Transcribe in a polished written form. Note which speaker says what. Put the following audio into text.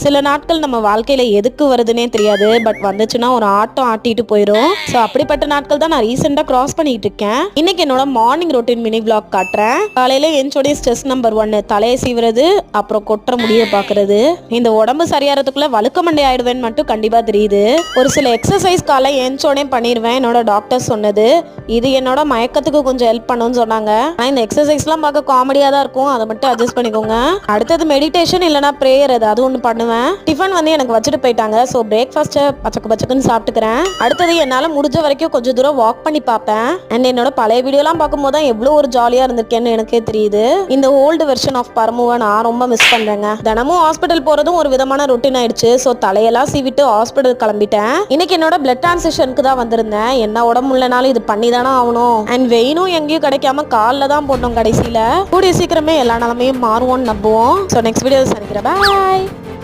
Speaker 1: சில நாட்கள் நம்ம வாழ்க்கையில எதுக்கு வருதுன்னே தெரியாது, பட் வந்துச்சுன்னா ஒரு ஆட்டம் ஆட்டிட்டு போயிடும். ஸோ அப்படிப்பட்ட நாட்கள் தான் நான் ரீசெண்டாக கிராஸ் பண்ணிட்டு இருக்கேன். இன்னைக்கு என்னோட மார்னிங் ரொட்டீன் மினி விளாக் காட்டுறேன். காலையில என்சோடைய ஸ்ட்ரெஸ் நம்பர் 1 தலையை சீவுறது, அப்புறம் கொட்டுற முடிய பாக்குறது. இந்த உடம்பு சரியாறதுக்குள்ள வழுக்க மண்டை ஆயிடுவேன்னு மட்டும் கண்டிப்பா தெரியுது. ஒரு சில எக்ஸசைஸ் காலை என்சோடே பண்ணிடுவேன். என்னோட டாக்டர் சொன்னது இது என்னோட மயக்கத்துக்கு கொஞ்சம் ஹெல்ப் பண்ணுன்னு சொன்னாங்க. ஆனால் இந்த எக்ஸசைஸ்லாம் பார்க்க காமெடியாக தான் இருக்கும், அதை மட்டும் அட்ஜஸ்ட் பண்ணிக்கோங்க. அடுத்தது மெடிடேஷன் இல்லைனா ப்ரேயர், அது ஒன்று பண்ணுவேன். டிஃபன் வந்து எனக்கு வச்சுட்டு போயிட்டாங்க. ஸோ பிரேக்ஃபாஸ்ட்டை பச்சக்குன்னு சாப்பிட்டுக்கிறேன். அடுத்தது என்னால் முடிஞ்ச வரைக்கும் கொஞ்சம் தூரம் வாக் பண்ணி பார்ப்பேன். அண்ட் என்னோட பழைய வீடியோலாம் பார்க்கும்போது தான் எவ்வளோ ஒரு ஜாலியாக இருந்திருக்கேன்னு எனக்கே தெரியுது. இந்த ஓல்டு வெர்ஷன் ஆஃப் பரமுவை நான் ரொம்ப மிஸ் பண்ணுறேங்க. தினமும் ஹாஸ்பிட்டல் போகிறதும் ஒரு விதமான ரொட்டீன் ஆயிடுச்சு. ஸோ தலையெல்லாம் சீவிட்டு ஹாஸ்பிட்டல் கிளம்பிட்டேன். இன்னைக்கு என்னோட பிளட் டிரான்ஸ்ஃபியூஷனுக்கு தான் வந்திருந்தேன். என்ன உடம்பு இல்லைனாலும் இது பண்ணி தானே ஆகணும். அண்ட் வெயினும் எங்கேயும் கிடைக்காம காலில் தான் போட்டோம். கடைசியில் கூடிய சீக்கிரமே எல்லா நிலமையும் மாறுவோம்னு நம்புவோம். ஸோ நெக்ஸ்ட் வீடியோ சந்திக்கிறேன். பாய்.